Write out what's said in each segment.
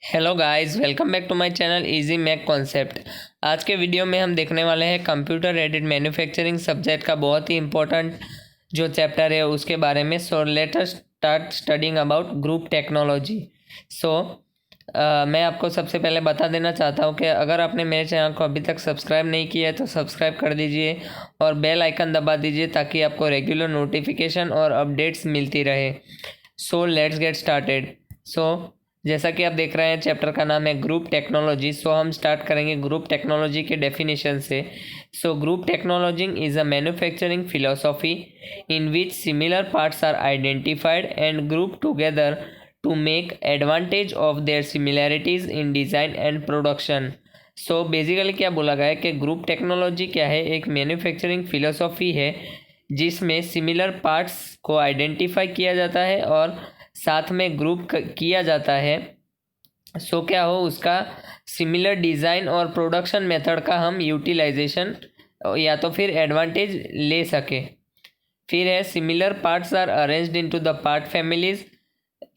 Hello guys, welcome back to my channel easy mech concept. आज के video में हम देखने वाले हैं कंप्यूटर एडेड मैन्युफैक्चरिंग सब्जेक्ट का बहुत ही इंपॉर्टेंट जो चैप्टर है उसके बारे में। So let us start studying about group technology. सो मैं आपको सबसे पहले बता देना चाहता हूँ कि अगर आपने मेरे चैनल को अभी तक सब्सक्राइब नहीं किया है तो सब्सक्राइब कर दीजिए और बेल आइकन दबा दीजिए ताकि आपको रेगुलर नोटिफिकेशन और अपडेट्स मिलती रहे। So let's get started. जैसा कि आप देख रहे हैं चैप्टर का नाम है ग्रुप टेक्नोलॉजी। हम स्टार्ट करेंगे ग्रुप टेक्नोलॉजी के डेफिनेशन से। Group technology is a manufacturing philosophy in which similar parts are identified and group together to make advantage of their similarities in design and production. Basically क्या बोला गया है कि group technology क्या है, एक मैन्युफैक्चरिंग फिलोसॉफी है जिसमें सिमिलर पार्ट्स को आइडेंटिफाई किया जाता है और साथ में ग्रुप किया जाता है। क्या हो उसका सिमिलर डिज़ाइन और प्रोडक्शन मेथड का हम यूटिलाइजेशन या तो फिर एडवांटेज ले सके। फिर है similar parts are arranged into the part families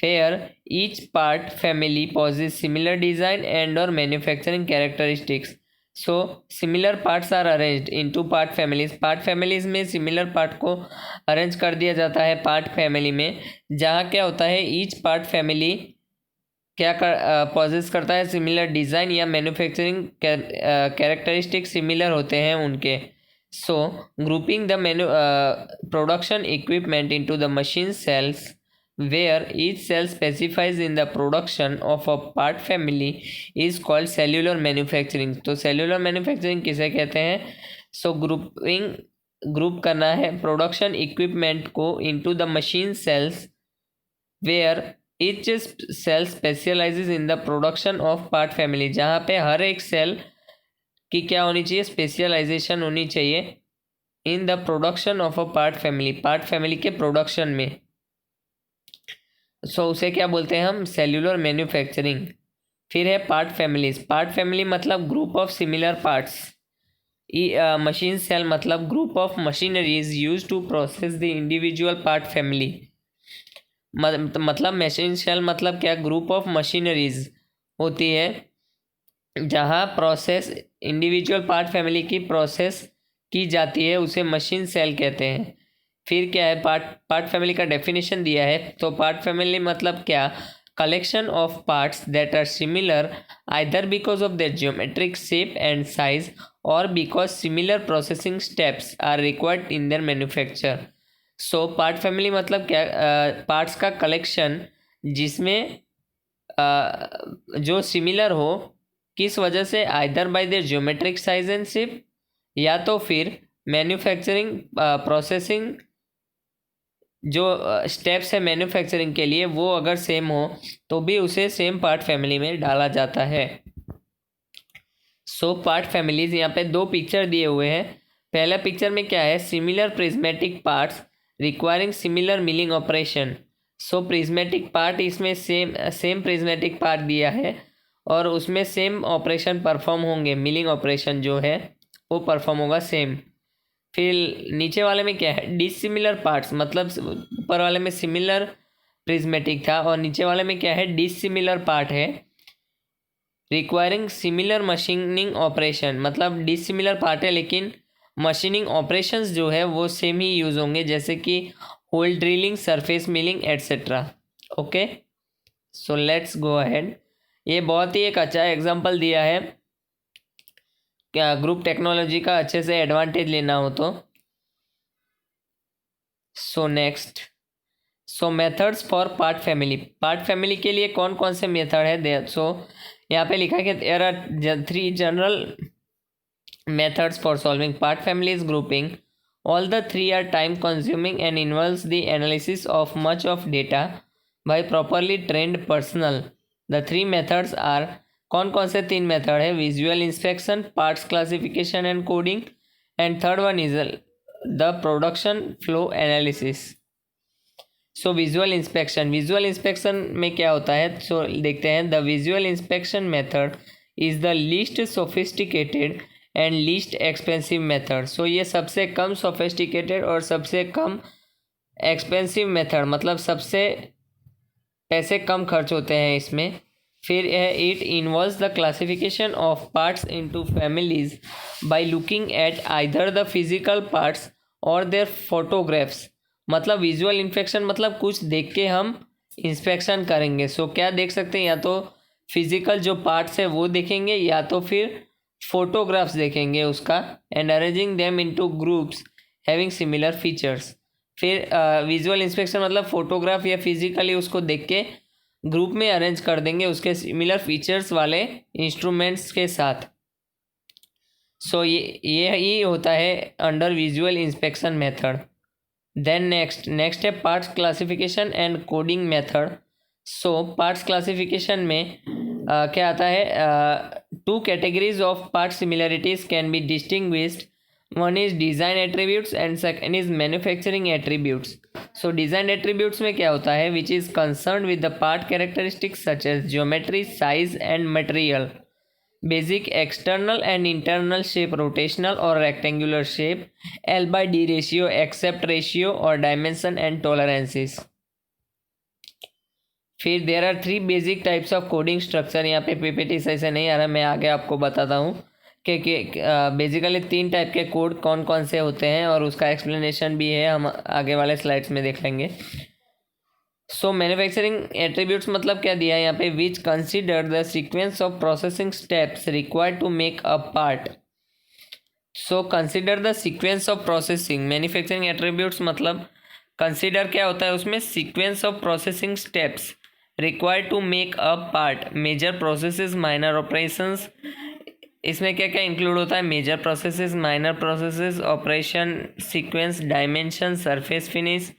where each part family possesses similar design and और manufacturing characteristics. Similar parts are arranged into part families. Part families में सिमिलर पार्ट को अरेंज कर दिया जाता है पार्ट फैमिली में, जहाँ क्या होता है ईच पार्ट फैमिली क्या पॉजेस करता है सिमिलर डिज़ाइन या मैन्युफैक्चरिंग कैरेक्टरिस्टिक सिमिलर होते हैं उनके। Grouping the production equipment into the machine cells where each cell specifies in the production of a part family is called cellular manufacturing। तो cellular manufacturing किसे कहते हैं? ग्रुप करना है प्रोडक्शन इक्विपमेंट को into the machine cells where each cell specializes in the production of part family। जहाँ पे हर एक सेल की क्या होनी चाहिए, स्पेशलाइजेशन होनी चाहिए in the production of a part family, part family के प्रोडक्शन में। उसे क्या बोलते हैं हम? Cellular manufacturing. फिर है पार्ट फैमिलीज। पार्ट फैमिली मतलब group of similar parts. Machine cell मतलब group of machineries use to process the individual part family. मतलब मशीन सेल मतलब क्या? ग्रुप ऑफ मशीनरीज होती है जहाँ प्रोसेस इंडिविजुअल पार्ट फैमिली की प्रोसेस की जाती है, उसे मशीन सेल कहते हैं। फिर क्या है, पार्ट फैमिली का डेफिनेशन दिया है। तो पार्ट फैमिली मतलब क्या? Collection of parts that are similar either because of their geometric shape and size और because similar processing steps are required in their manufacture. Part family मतलब क्या? पार्ट्स का कलेक्शन जिसमें जो सिमिलर हो, किस वजह से? Either bye there geometric size and shape या तो फिर मैन्युफैक्चरिंग प्रोसेसिंग जो स्टेप्स है मैन्युफैक्चरिंग के लिए वो अगर सेम हो तो भी उसे सेम पार्ट फैमिली में डाला जाता है। पार्ट फैमिलीज यहाँ पे दो पिक्चर दिए हुए हैं। पहला पिक्चर में क्या है? Similar prismatic parts requiring similar milling operation. Prismatic part इसमें सेम प्रिज्मेटिक पार्ट दिया है और उसमें सेम ऑपरेशन परफॉर्म होंगे, मिलिंग ऑपरेशन जो है वो परफॉर्म होगा सेम। फिर नीचे वाले में क्या है? डिसिमिलर पार्ट्स मतलब ऊपर वाले में सिमिलर प्रिज्मेटिक था और नीचे वाले में क्या है? डिसिमिलर पार्ट है रिक्वायरिंग सिमिलर मशीनिंग ऑपरेशन। मतलब डिसिमिलर पार्ट है लेकिन मशीनिंग ऑपरेशंस जो है वो सेम ही यूज़ होंगे, जैसे कि hole drilling, surface milling etcetera. Okay, let's go ahead. ये बहुत ही एक अच्छा एग्जांपल दिया है क्या ग्रुप टेक्नोलॉजी का अच्छे से एडवांटेज लेना हो तो। Next, methods for part family. Part family के लिए कौन कौन से मेथड है? यहाँ पे लिखा है कि there are 3 general methods for solving part families grouping. All the 3 are time consuming and involves the analysis of much of data by properly trained personnel. The 3 methods are, कौन कौन से 3 मेथड है? Visual inspection, parts classification and coding and third one is the production flow analysis. Visual inspection में क्या होता है? देखते हैं। The visual inspection method is the least sophisticated and least expensive method. ये सबसे कम सोफिस्टिकेटेड और सबसे कम एक्सपेंसिव मेथड मतलब सबसे पैसे कम खर्च होते हैं इसमें। फिर है it involves the classification of parts into families by looking at either the physical parts और देयर फोटोग्राफ्स। मतलब विजुअल इंस्पेक्शन मतलब कुछ देख के हम इंस्पेक्शन करेंगे। सो क्या देख सकते हैं, या तो फिजिकल जो पार्ट्स है वो देखेंगे या तो फिर फोटोग्राफ्स देखेंगे उसका। And arranging them into groups having similar features. फिर विजुअल इंस्पेक्शन मतलब फोटोग्राफ या फिजिकली उसको देख के ग्रुप में अरेंज कर देंगे उसके सिमिलर फीचर्स वाले इंस्ट्रूमेंट्स के साथ। सो ये ही होता है under visual inspection method. Then next है parts classification and coding method. So parts classification में क्या आता है, 2 categories of part similarities can be distinguished. One is design attributes and second is manufacturing attributes. So design attributes में क्या होता है, which is concern with the part characteristics such as geometry, size and material, basic external and internal shape, rotational और rectangular shape, L/D ratio, except ratio और dimension and tolerances. फिर there are 3 basic types of coding structure. यहाँ पे PPT सही से नहीं आ रहा, मैं आगे आपको बताता हूँ कि बेसिकली 3 टाइप के कोड कौन कौन से होते हैं और उसका एक्सप्लेनेशन भी है, हम आगे वाले स्लाइड्स में देख लेंगे। सो मैन्युफैक्चरिंग एट्रीब्यूट्स मतलब क्या दिया है यहाँ पे, which consider the sequence of processing steps required to make a part. So consider the sequence of processing. Manufacturing attributes मतलब कंसिडर क्या होता है उसमें, sequence of processing steps required to make a part, major processes, minor operations. इसमें क्या क्या include होता है, major processes, minor processes, operation sequence, dimension, surface finish,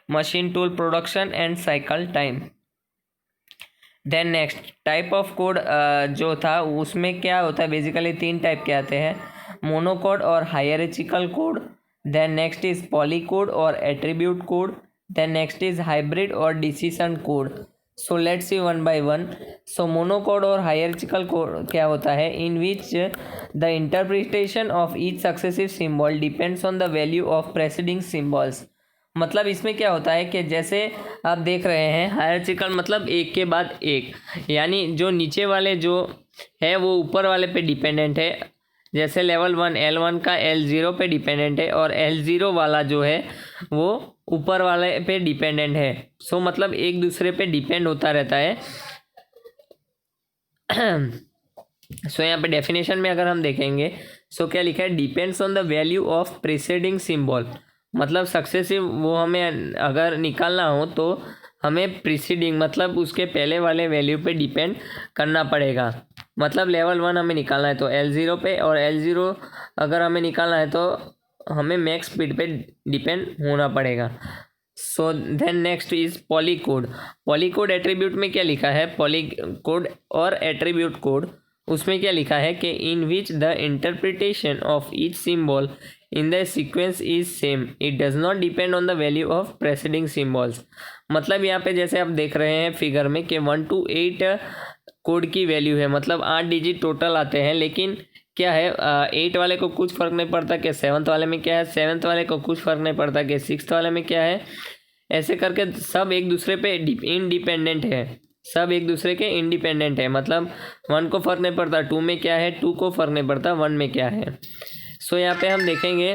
machine tool production and cycle time. Then next type of code जो था उसमें क्या होता है, बेसिकली 3 टाइप के आते हैं, मोनोकोड और hierarchical code. Then next is polycode और attribute code. Then next is hybrid और decision code. So let's see one by one. So monocode और हायरार्चिकल कोड क्या होता है, in which the interpretation of each successive symbol depends on the value of preceding symbols. मतलब इसमें क्या होता है कि जैसे आप देख रहे हैं हायरार्चिकल मतलब एक के बाद एक, यानी जो नीचे वाले जो है वो ऊपर वाले पे डिपेंडेंट है। जैसे लेवल 1 L1 का L0 पे डिपेंडेंट है और L0 वाला जो है वो ऊपर वाले पे डिपेंडेंट है। सो मतलब एक दूसरे पे डिपेंड होता रहता है। सो यहाँ पे डेफिनेशन में अगर हम देखेंगे, सो क्या लिखा है, depends on the value of preceding symbol. मतलब सक्सेसिव वो हमें अगर निकालना हो तो हमें प्रीसीडिंग मतलब उसके पहले वाले वैल्यू पे डिपेंड करना पड़ेगा। मतलब लेवल 1 हमें निकालना है तो L0 पे, और L0 अगर हमें निकालना है तो हमें मैक्स स्पीड पे डिपेंड होना पड़ेगा। So then next is polycode. Polycode attribute में क्या लिखा है, पॉलीकोड और एट्रीब्यूट कोड उसमें क्या लिखा है कि in which the interpretation of each symbol in the sequence is same, it does not depend on the value of preceding symbols. मतलब यहाँ पे जैसे आप देख रहे हैं फिगर में कि 1 to 8 कोड की वैल्यू है, मतलब 8 डिजिट टोटल आते हैं, लेकिन क्या है 8 वाले को कुछ फ़र्क नहीं पड़ता कि 7th वाले में क्या है, 7th वाले को कुछ फ़र्क नहीं पड़ता कि 6th वाले में क्या है। ऐसे करके सब एक दूसरे पे इंडिपेंडेंट है, सब एक दूसरे के इंडिपेंडेंट है। मतलब 1 को फ़र्क नहीं पड़ता 2 में क्या है, 2 को फ़र्क नहीं पड़ता 1 में क्या है। सो यहाँ पे हम देखेंगे,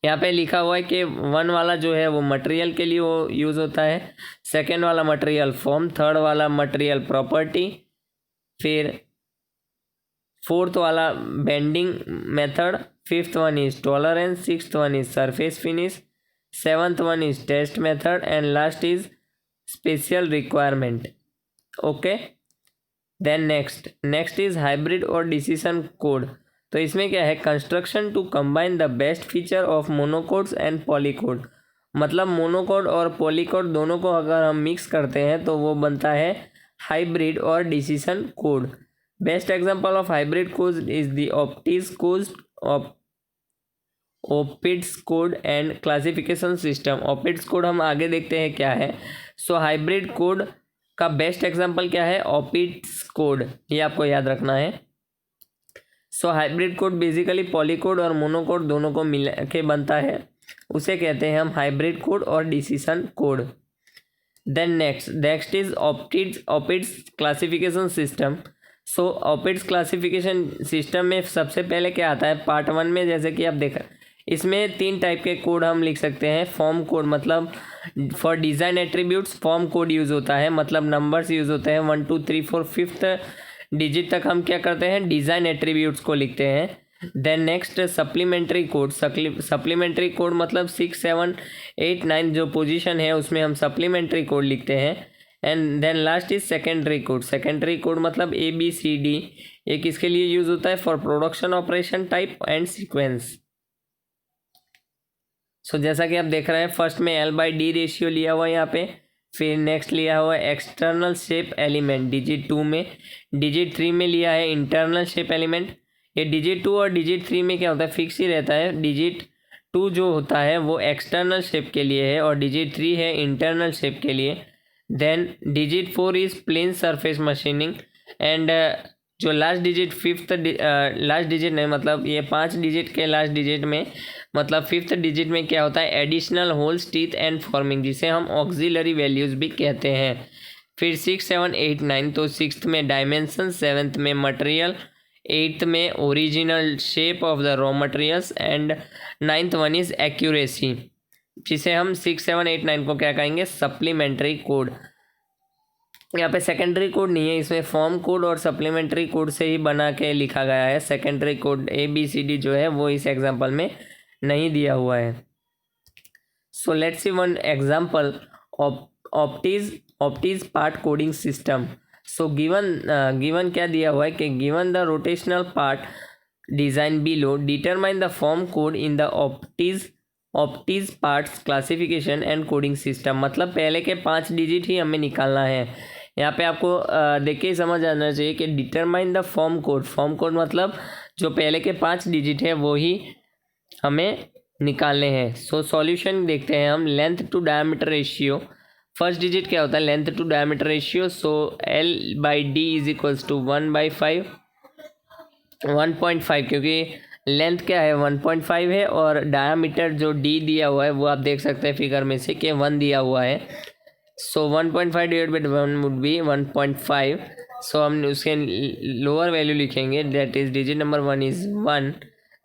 यहाँ पे लिखा हुआ है कि 1 वाला जो है वो मटेरियल के लिए वो यूज़ होता है, 2nd वाला मटेरियल फॉर्म, 3rd वाला मटेरियल प्रॉपर्टी, फिर 4th वाला bending method, 5th one is tolerance, 6th one is surface finish, 7th one is test method and last is special requirement. Okay, then next is hybrid और decision code. तो इसमें क्या है, construction to combine the best feature of monocodes and polycode. मतलब monocode और पॉलीकोड दोनों को अगर हम मिक्स करते हैं तो वो बनता है हाइब्रिड और decision code. Best example of hybrid code is the Opitz code and classification system. Opitz code हम आगे देखते हैं क्या है। सो हाइब्रिड कोड का बेस्ट एग्जांपल क्या है, ओपिड्स कोड, ये आपको याद रखना है। So hybrid code basically polycode और मोनोकोड दोनों को मिला के बनता है, उसे कहते हैं हम हाइब्रिड कोड और decision code. Then next is Opitz classification system. So Opitz classification system में सबसे पहले क्या आता है, पार्ट 1 में जैसे कि आप देखा, इसमें 3 टाइप के कोड हम लिख सकते हैं। फॉर्म कोड मतलब for design attributes form code use होता है, मतलब नंबर्स यूज़ होते हैं 1 2 3 4 5th डिजिट तक हम क्या करते हैं, डिज़ाइन एट्रीब्यूट्स को लिखते हैं। Then next supplementary code. Supplementary code मतलब 6 7 8 9 जो पोजीशन है उसमें हम सप्लीमेंट्री कोड लिखते हैं। And then last is secondary code. Secondary code मतलब ABCD, एक किसके लिए यूज़ होता है, for production operation type and sequence. So जैसा कि आप देख रहे हैं, फर्स्ट में L/D रेशियो लिया हुआ है यहाँ पे, फिर नेक्स्ट लिया हुआ है एक्सटर्नल शेप एलिमेंट डिजिट 2 में, डिजिट 3 में लिया है इंटरनल शेप एलिमेंट। ये डिजिट 2 और डिजिट 3 में क्या होता है, फिक्स ही रहता है। डिजिट 2 जो होता है वो एक्सटर्नल शेप के लिए है और डिजिट 3 है इंटरनल शेप के लिए। Then digit 4 is plane surface machining and जो लास्ट डिजिट लास्ट डिजिट नहीं, मतलब ये 5 डिजिट के लास्ट डिजिट में, मतलब 5th डिजिट में क्या होता है, additional holes teeth and forming, जिसे हम ऑक्सिलरी वैल्यूज भी कहते हैं। फिर 6 7 8 9, तो 6th में डायमेंशन, 7th में मटेरियल, 8th में original shape of the raw materials and 9th one is accuracy, जिसे हम 6 7 8 9 को क्या कहेंगे, सप्लीमेंट्री कोड। यहाँ पे सेकेंडरी कोड नहीं है, इसमें फॉर्म कोड और सप्लीमेंट्री कोड से ही बना के लिखा गया है। सेकेंडरी कोड ABCD जो है वो इस एग्जाम्पल में नहीं दिया हुआ है। So let's see one example Opitz part coding system. So given क्या दिया हुआ है कि given the rotational part design below, determine the form code in the Opitz parts classification and coding system. मतलब पहले के 5 डिजिट ही हमें निकालना है। यहाँ पे आपको देख के ही समझ आना चाहिए कि डिटरमाइन द फॉर्म कोड मतलब जो पहले के 5 डिजिट है वो ही हमें निकालने हैं। सो सॉल्यूशन देखते हैं हम। Length to diameter ratio, first digit क्या होता है, length to diameter ratio. So L/D is equals to 1/5, 1.5, क्योंकि लेंथ क्या है 1.5 है और डायमीटर जो D दिया हुआ है वो आप देख सकते हैं फिगर में से कि 1 दिया हुआ है। सो 1.5 डिवाइड बाई 1 वुड बी 1.5। सो हम उसके लोअर वैल्यू लिखेंगे, that is digit number 1 is 1।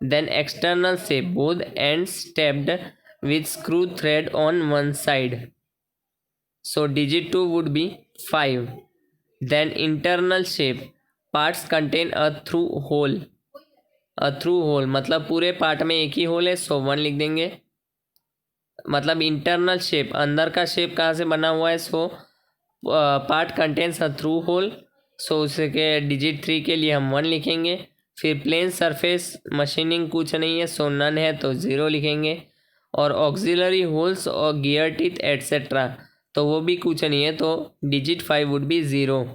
Then external shape, both ends stepped with screw thread on one side. So digit 2 would be 5. Then internal shape, parts contain a through hole. A through hole मतलब पूरे part में एक ही whole है, सो 1 लिख देंगे। मतलब internal shape, अंदर का शेप कहाँ से बना हुआ है, so part contains a through hole, so उसके डिजिट 3 के लिए हम 1 लिखेंगे। फिर प्लेन सरफेस मशीनिंग कुछ नहीं है, सो नन है तो 0 लिखेंगे। और ऑक्सिलरी होल्स और गियर टीथ एट्सेट्रा, तो वो भी कुछ नहीं है, तो digit 5 would be 0।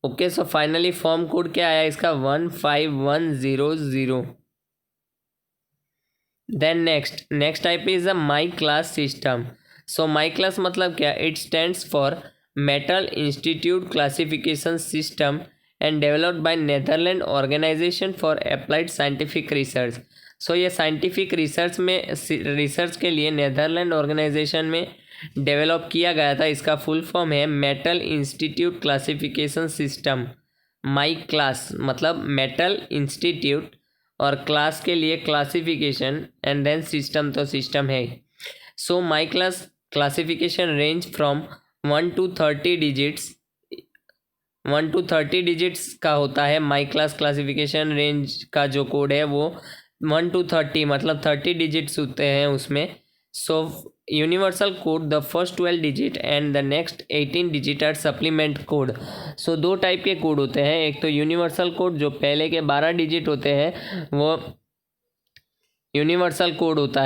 Okay, so finally form code क्या आया इसका, 15100। Then next type is a MICLASS system. So MICLASS मतलब क्या, it stands for metal institute classification system and developed by Netherland organisation for applied scientific research. So ये scientific research के लिए Netherland organisation में develop किया गया था। इसका फुल फॉर्म है metal institute classification system. MICLASS मतलब मेटल इंस्टीट्यूट और क्लास के लिए क्लासिफिकेशन एंड देन सिस्टम, तो सिस्टम है। So MICLASS classification range from 1 to 30 digits, 1 to 30 digits का होता है। माई क्लास क्लासिफिकेशन रेंज का जो कोड है वो 1 to 30 मतलब 30 डिजिट्स होते हैं उसमें। So universal code, the first 12 digit and the next 18 digit are supplement code. So 2 type के कोड होते हैं, एक तो यूनिवर्सल कोड जो पहले के 12 डिजिट होते हैं वो यूनिवर्सल कोड होता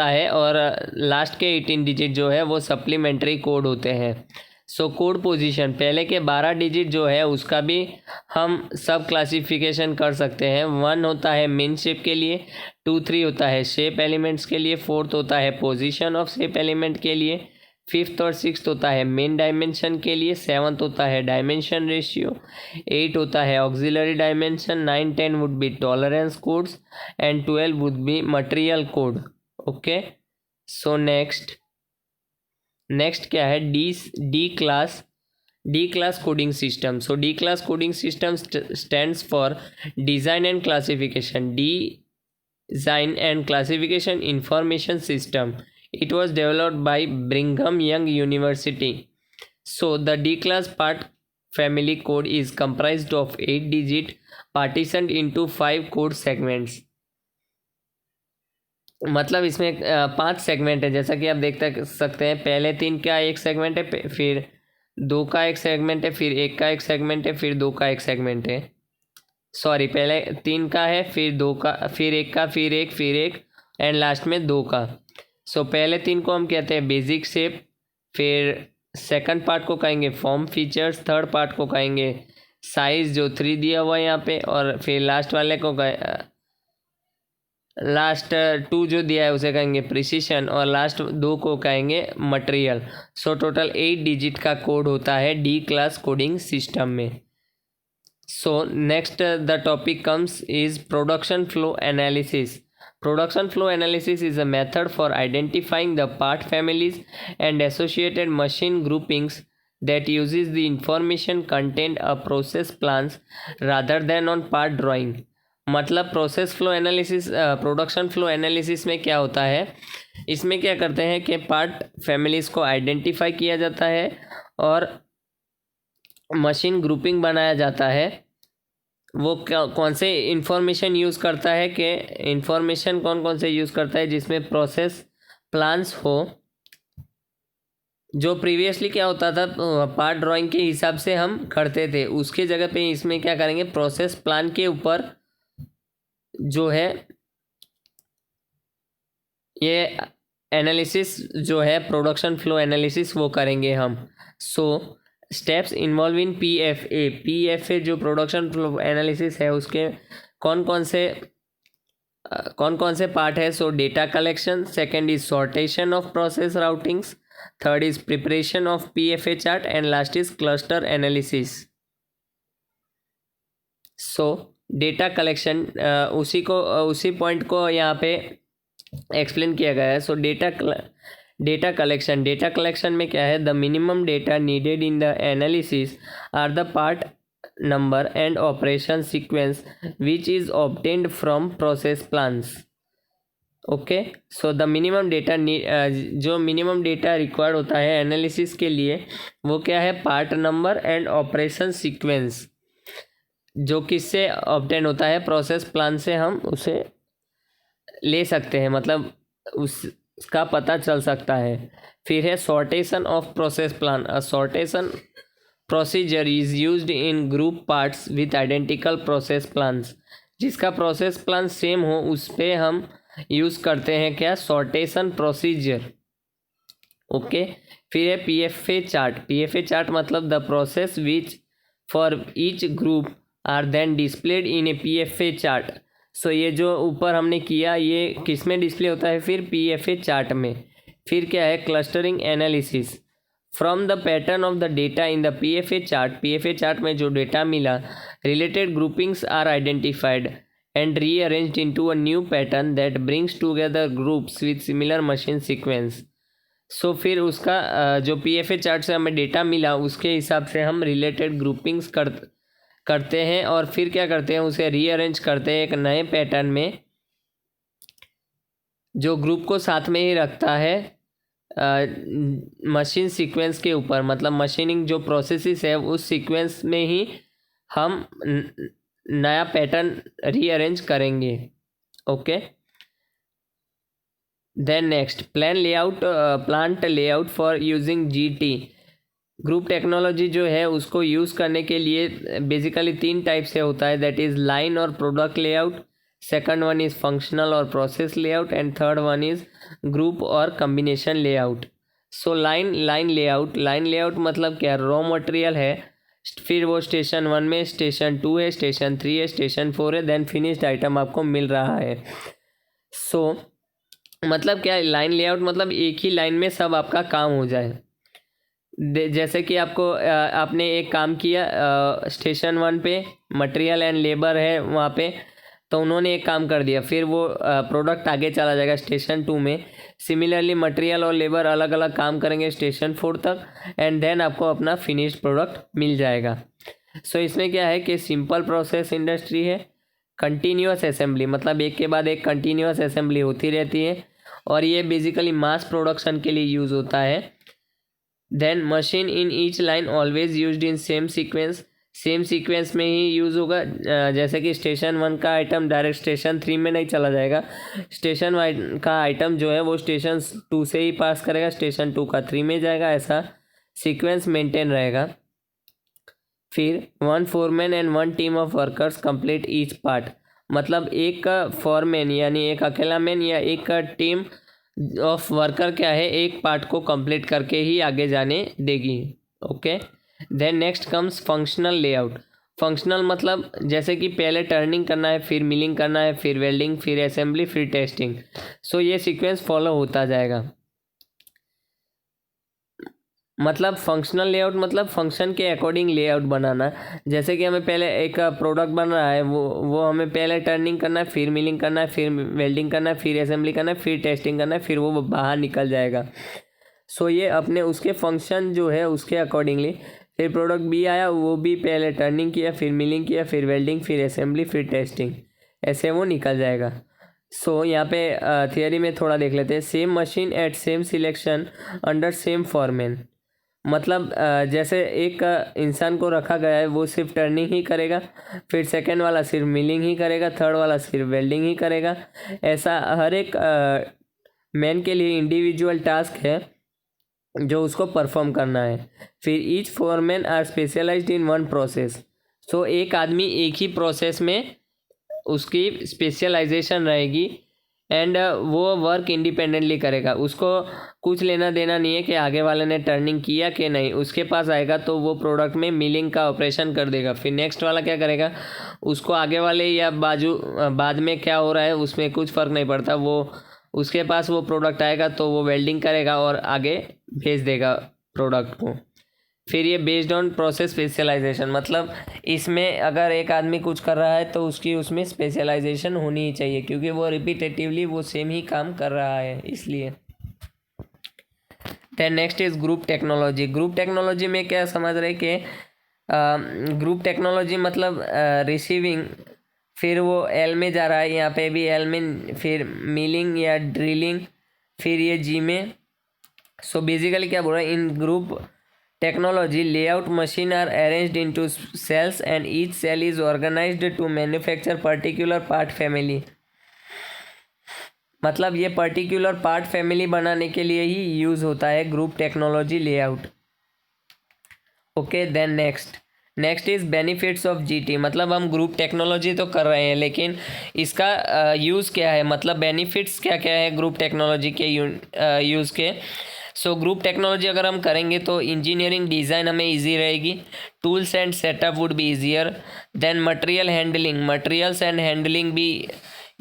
है और लास्ट के 18 डिजिट जो है वो सप्लीमेंट्री कोड होते हैं। सो कोड पोजीशन, पहले के 12 डिजिट जो है उसका भी हम सब क्लासिफिकेशन कर सकते हैं। 1 होता है मेन शेप के लिए, 2 3 होता है शेप एलिमेंट्स के लिए, 4th होता है पोजीशन ऑफ शेप एलिमेंट के लिए, 5th और 6th होता है मेन डायमेंशन के लिए, 7th होता है डायमेंशन रेशियो, 8 होता है auxiliary dimension, 9 10 would be tolerance codes and 12 would be material code. Okay, so next क्या है, D class coding system. So D class coding system stands for design and classification, Design and Classification Information System. It was developed by Brigham Young University. So the D-class part family code is comprised of 8 digit partitioned into 5 code segments. मतलब इसमें 5 segment है, जैसा कि आप देख सकते हैं. पहले 3 का एक सेगमेंट है, फिर 2 का एक सेगमेंट है, फिर 1 का एक सेगमेंट है, फिर 2 का एक सेगमेंट है. सॉरी, पहले 3 का है, फिर 2 का, फिर 1 का, फिर एक एंड लास्ट में 2 का. सो पहले 3 को हम कहते हैं बेसिक शेप, फिर सेकंड पार्ट को कहेंगे फॉर्म फीचर्स, थर्ड पार्ट को कहेंगे साइज जो 3 दिया हुआ है यहाँ पे, और फिर लास्ट वाले को लास्ट 2 जो दिया है उसे कहेंगे प्रिसीशन, और लास्ट 2 को कहेंगे मटेरियल. सो टोटल 8 डिजिट का कोड होता है डी क्लास कोडिंग सिस्टम में. So next the topic comes is production flow analysis. Production flow analysis is a method for identifying the part families and associated machine groupings that uses the information contained a process plans rather than on part drawing. मतलब process flow analysis, production flow analysis में क्या होता है, इसमें क्या करते हैं कि पार्ट फैमिलीज़ को आइडेंटिफाई किया जाता है और मशीन ग्रुपिंग बनाया जाता है. वो कौन से इंफॉर्मेशन यूज़ करता है, कि इंफॉर्मेशन कौन से यूज़ करता है जिसमें प्रोसेस प्लान्स हो. जो प्रीवियसली क्या होता था, पार्ट ड्राइंग के हिसाब से हम करते थे, उसके जगह पे इसमें क्या करेंगे, प्रोसेस प्लान के ऊपर जो है ये एनालिसिस जो है प्रोडक्शन फ्लो एनालिसिस वो करेंगे हम. So steps involve in PFA जो प्रोडक्शन फ्लो एनालिसिस है उसके कौन कौन से पार्ट है. So data collection, second is sortation of process routings, third is preparation of PFA chart and last is cluster analysis. So data collection, उसी point को यहाँ पे एक्सप्लेन किया गया है. सो डेटा कलेक्शन में क्या है, the minimum data needed in the analysis are the part number and operation sequence which is obtained from process plans. Okay, so the minimum data, जो मिनिमम डेटा रिक्वायर्ड होता है analysis के लिए वो क्या है, part number and operation sequence, जो किससे ऑब्टेन होता है, प्रोसेस प्लान से हम उसे ले सकते हैं, मतलब उसका पता चल सकता है. फिर है sortation of process plan. A sortation procedure is used in group parts with identical process plans. जिसका प्रोसेस प्लान सेम हो उस पर हम यूज़ करते हैं क्या, सॉर्टेशन प्रोसीजर. ओके, फिर है पीएफए चार्ट मतलब the process which for each group are then displayed in a PFA chart. So ये जो ऊपर हमने किया ये किस में डिस्प्ले होता है, फिर पीएफए चार्ट में. फिर क्या है, clustering analysis. From the pattern of the data in the PFA chart में जो डेटा मिला, related groupings are identified and rearranged into a new pattern that brings together groups with similar machine sequence. So फिर उसका जो PFA chart से हमें data मिला उसके हिसाब से हम रिलेटेड ग्रुपिंग्स करते हैं और फिर क्या करते हैं, उसे रीअरेंज करते हैं एक नए पैटर्न में जो ग्रुप को साथ में ही रखता है मशीन सीक्वेंस के ऊपर. मतलब मशीनिंग जो प्रोसेसेस है उस सीक्वेंस में ही हम नया पैटर्न रीअरेंज करेंगे. Okay, then next plant layout for using GT. Group technology जो है उसको यूज़ करने के लिए बेसिकली 3 टाइप से होता है, दैट इज़ लाइन और product layout, second one is functional और process layout and third one is group और combination layout. So line layout मतलब क्या, रॉ मटेरियल है, फिर वो स्टेशन 1 में, स्टेशन 2 है, स्टेशन 3 है, स्टेशन 4 है, देन फिनिश्ड आइटम आपको मिल रहा है. सो मतलब क्या, लाइन लेआउट मतलब एक ही लाइन में सब आपका काम हो जाए. जैसे कि आपने एक काम किया स्टेशन 1 पे, मटेरियल एंड लेबर है वहाँ पे, तो उन्होंने एक काम कर दिया, फिर वो प्रोडक्ट आगे चला जाएगा स्टेशन 2 में, सिमिलरली मटेरियल और लेबर अलग अलग काम करेंगे स्टेशन 4 तक, एंड देन आपको अपना फिनिश्ड प्रोडक्ट मिल जाएगा। सो इसमें क्या है कि सिंपल प्रोसेस इंडस्ट्री है, कंटिन्यूअस असेंबली मतलब एक के बाद एक कंटिन्यूअस असेंबली होती रहती है, और ये बेसिकली मास प्रोडक्शन के लिए यूज़ होता है। Then machine in each line always used in same sequence, same sequence में ही यूज़ होगा। जैसे कि स्टेशन 1 का आइटम डायरेक्ट स्टेशन 3 में नहीं चला जाएगा, स्टेशन 1 का आइटम जो है वो स्टेशन 2 से ही पास करेगा, स्टेशन 2 का 3 में जाएगा, ऐसा सीक्वेंस मेंटेन रहेगा। फिर 1 foreman and 1 team of workers complete each part, मतलब एक फॉरमैन यानी एक अकेला मैन या एक टीम ऑफ वर्कर क्या है एक पार्ट को कंप्लीट करके ही आगे जाने देगी। Okay, then next comes functional layout. Functional मतलब जैसे कि पहले टर्निंग करना है, फिर मिलिंग करना है, फिर वेल्डिंग, फिर असेंबली, फिर टेस्टिंग। सो ये सीक्वेंस फॉलो होता जाएगा। मतलब फंक्शनल लेआउट मतलब फंक्शन के अकॉर्डिंग लेआउट बनाना। जैसे कि हमें पहले एक प्रोडक्ट बन रहा है, वो हमें पहले टर्निंग करना है, फिर मिलिंग करना है, फिर वेल्डिंग करना है, फिर असेंबली करना है, फिर टेस्टिंग करना है, फिर वो बाहर निकल जाएगा। सो ये अपने उसके फंक्शन जो है उसके अकॉर्डिंगली, फिर प्रोडक्ट बी आया, वो भी पहले टर्निंग किया, फिर मिलिंग किया, फिर वेल्डिंग, फिर असेंबली, फिर टेस्टिंग, ऐसे वो निकल जाएगा। सो यहाँ पे थियरी में थोड़ा देख लेते हैं। Same machine at same selection under same foreman, मतलब जैसे एक इंसान को रखा गया है वो सिर्फ टर्निंग ही करेगा, फिर सेकंड वाला सिर्फ मिलिंग ही करेगा, थर्ड वाला सिर्फ वेल्डिंग ही करेगा। ऐसा हर एक मैन के लिए इंडिविजुअल टास्क है जो उसको परफॉर्म करना है। फिर each foreman are specialised in one process. So एक आदमी एक ही प्रोसेस में उसकी स्पेशलाइजेशन रहेगी, एंड वो वर्क इंडिपेंडेंटली करेगा। उसको कुछ लेना देना नहीं है कि आगे वाले ने टर्निंग किया कि नहीं, उसके पास आएगा तो वो प्रोडक्ट में मिलिंग का ऑपरेशन कर देगा, फिर नेक्स्ट वाला क्या करेगा, उसको आगे वाले या बाद में क्या हो रहा है उसमें कुछ फ़र्क नहीं पड़ता, वो उसके पास वो प्रोडक्ट आएगा तो वो वेल्डिंग करेगा और आगे भेज देगा प्रोडक्ट को। फिर ये बेस्ड ऑन प्रोसेस स्पेशलाइजेशन, मतलब इसमें अगर एक आदमी कुछ कर रहा है तो उसकी उसमें स्पेशलाइजेशन होनी ही चाहिए, क्योंकि वो रिपीटेटिवली वो सेम ही काम कर रहा है इसलिए। Then next is group technology. Group technology में क्या समझ रहे कि ग्रुप टेक्नोलॉजी मतलब रिसीविंग, फिर वो एल में जा रहा है, यहाँ पे भी एल में, फिर मिलिंग या ड्रिलिंग, फिर ये जी में। सो बेसिकली क्या बोल रहा है, in group technology layout machine are arranged into cells and each cell is organised to manufacture particular part family, मतलब ये पर्टिकुलर पार्ट फैमिली बनाने के लिए ही यूज़ होता है group technology layout. Okay, then next is benefits of GT, मतलब हम group technology तो कर रहे हैं लेकिन इसका यूज़ क्या है, मतलब बेनिफिट्स क्या क्या है ग्रुप टेक्नोलॉजी के यूज़ के। सो ग्रुप टेक्नोलॉजी अगर हम करेंगे तो इंजीनियरिंग डिज़ाइन हमें इजी रहेगी, tools and setup would be easier, then materials and handling भी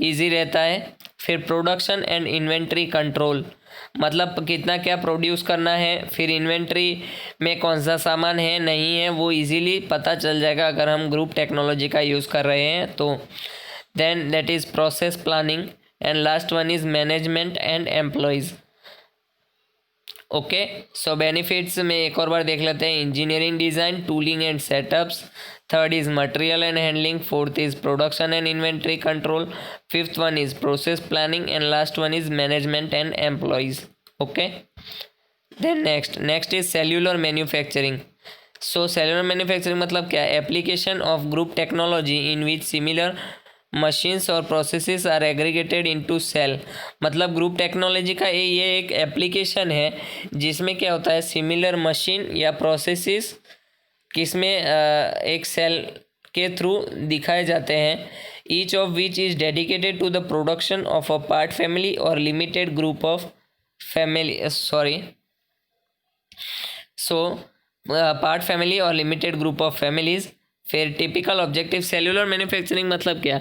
इजी रहता है। फिर प्रोडक्शन एंड इन्वेंट्री कंट्रोल, मतलब कितना क्या प्रोड्यूस करना है, फिर इन्वेंट्री में कौन सा सामान है नहीं है वो इजीली पता चल जाएगा अगर हम ग्रुप टेक्नोलॉजी का यूज़ कर रहे हैं तो। Then that is process planning, and last one is management and employees. Okay, so benefits में एक और बार देख लेते हैं। Engineering design, tooling and setups, third is material and handling, fourth is production and inventory control, fifth one is process planning, and last one is management and employees. Okay, then next is cellular manufacturing. So cellular manufacturing मतलब क्या, application of group technology in which similar machines और processes are aggregated into cell, मतलब group technology का ये एक application है जिसमें क्या होता है, सिमिलर मशीन या प्रोसेसेस किसमें एक सेल के थ्रू दिखाए जाते हैं, each of which is dedicated to the production of a part family और limited group of family part family और लिमिटेड ग्रुप ऑफ फैमिलीज़। फिर टिपिकल ऑब्जेक्टिव सेल्यूलर मैन्युफैक्चरिंग मतलब क्या,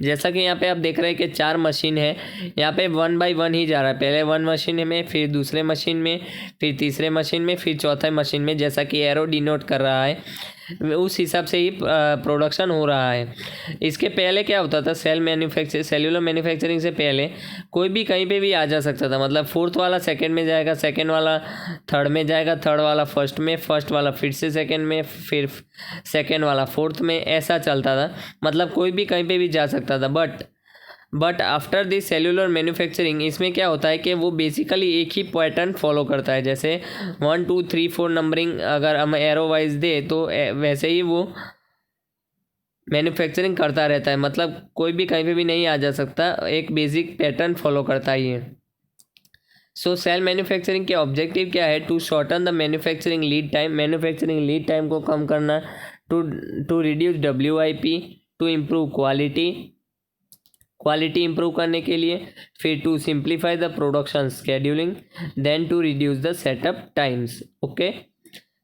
जैसा कि यहाँ पे आप देख रहे हैं कि 4 मशीन है, यहाँ पे 1 बाय 1 ही जा रहा है, पहले 1 मशीन में, फिर दूसरे मशीन में, फिर तीसरे मशीन में, फिर चौथे मशीन में, जैसा कि एरो डिनोट कर रहा है। उस हिसाब से ही प्रोडक्शन हो रहा है। इसके पहले क्या होता था, सेल्यूलर मैन्युफैक्चरिंग से पहले कोई भी कहीं पे भी आ जा सकता था। मतलब फोर्थ वाला सेकंड में जाएगा, सेकंड वाला थर्ड में जाएगा, थर्ड वाला फर्स्ट में, फर्स्ट वाला फिर से सेकंड में, फिर सेकंड वाला फोर्थ में, ऐसा चलता था। मतलब कोई भी कहीं पे भी जा सकता था। But after this cellular manufacturing इसमें क्या होता है कि वो बेसिकली एक ही पैटर्न फॉलो करता है। जैसे 1 2 3 4 नंबरिंग अगर हम एरो वाइज दे तो वैसे ही वो मैन्युफैक्चरिंग करता रहता है। मतलब कोई भी कहीं पे भी नहीं आ जा सकता, एक बेसिक पैटर्न फॉलो करता ही है। सो सेल मैन्युफैक्चरिंग के ऑब्जेक्टिव क्या है? To shorten the manufacturing lead time, manufacturing lead time को कम करना, to reduce WIP, to improve quality improve करने के लिए, फिर to simplify the production scheduling, then to reduce the setup times. Okay,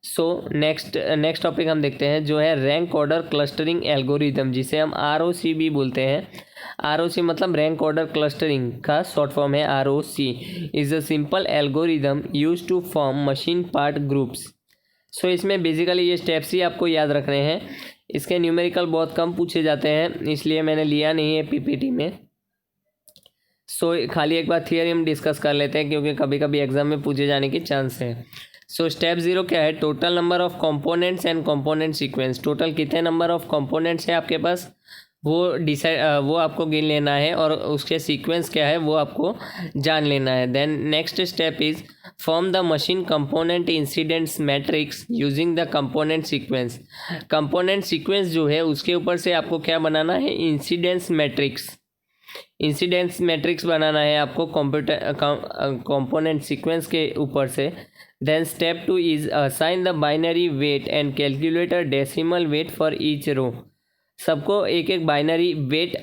so next topic हम देखते हैं जो है रैंक ऑर्डर क्लस्टरिंग एल्गोरिथम, जिसे हम ROC भी बोलते हैं। ROC मतलब रैंक ऑर्डर क्लस्टरिंग का शॉर्ट फॉर्म है ROC। Is a simple algorithm use to form machine part groups. So इसमें बेसिकली ये स्टेप्स ही आपको याद रखने हैं। इसके न्यूमेरिकल बहुत कम पूछे जाते हैं, इसलिए मैंने लिया नहीं है PPT में। सो खाली एक बार थियरी हम डिस्कस कर लेते हैं, क्योंकि कभी कभी एग्जाम में पूछे जाने की चांस है। सो स्टेप 0 क्या है? Total number of components and component sequence. Total कितने नंबर ऑफ कंपोनेंट्स है आपके पास, वो आपको गिन लेना है, और उसके सीक्वेंस क्या है वो आपको जान लेना है। Then next step is form the machine component incidents matrix using the component sequence. Component sequence जो है उसके ऊपर से आपको क्या बनाना है? इंसिडेंस मैट्रिक्स बनाना है आपको कंपोनेंट सीक्वेंस के ऊपर से। Then step 2 is assign the binary weight and calculator decimal weight for each row. सबको एक एक बाइनरी वेट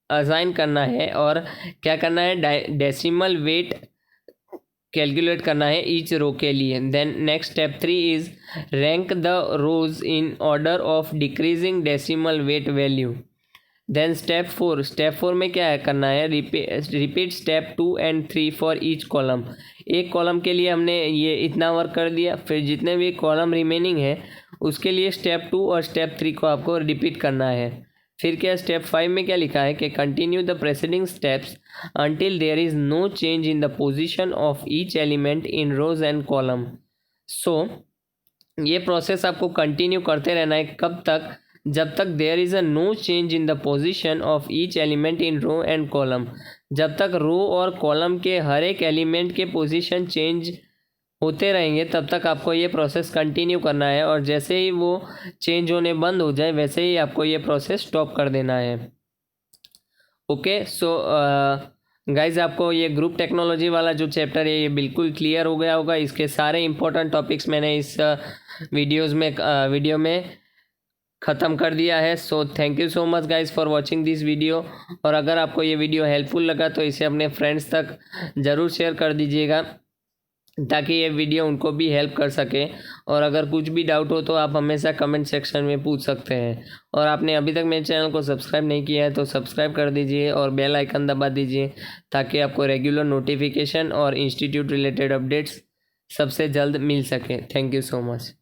असाइन करना है, और क्या करना है? डेसिमल वेट कैलकुलेट करना है ईच रो के लिए। Then next step 3 is rank the rows in order of decreasing decimal weight value. Then step 4 में क्या है करना है? Repeat step 2 and 3 for each column. एक कॉलम के लिए हमने ये इतना वर्क कर दिया, फिर जितने भी कॉलम रिमेनिंग है उसके लिए स्टेप 2 और स्टेप 3 को आपको रिपीट करना है। फिर क्या स्टेप 5 में क्या लिखा है कि continue the preceding steps until there is no change in the position of each element in rows and column. So ये प्रोसेस आपको कंटिन्यू करते रहना है। कब तक? जब तक there is a no change in the position of each element in row and column. जब तक रो और कॉलम के हर एक एलिमेंट के पोजीशन चेंज होते रहेंगे तब तक आपको ये प्रोसेस कंटिन्यू करना है, और जैसे ही वो चेंज होने बंद हो जाए वैसे ही आपको ये प्रोसेस स्टॉप कर देना है। ओके, सो गाइज आपको ये ग्रुप टेक्नोलॉजी वाला जो चैप्टर है ये बिल्कुल क्लियर हो गया होगा। इसके सारे इंपॉर्टेंट टॉपिक्स मैंने इस वीडियो में ख़त्म कर दिया है। So thank you so much guys for watching this video. और अगर आपको ये वीडियो हेल्पफुल लगा तो इसे अपने फ्रेंड्स तक ज़रूर शेयर कर दीजिएगा, ताकि ये वीडियो उनको भी हेल्प कर सके। और अगर कुछ भी डाउट हो तो आप हमेशा कमेंट सेक्शन में पूछ सकते हैं। और आपने अभी तक मेरे चैनल को सब्सक्राइब नहीं किया है तो सब्सक्राइब कर दीजिए और बेल आइकन दबा दीजिए, ताकि आपको रेगुलर नोटिफिकेशन और इंस्टीट्यूट रिलेटेड अपडेट्स सबसे जल्द मिल सके। Thank you so much.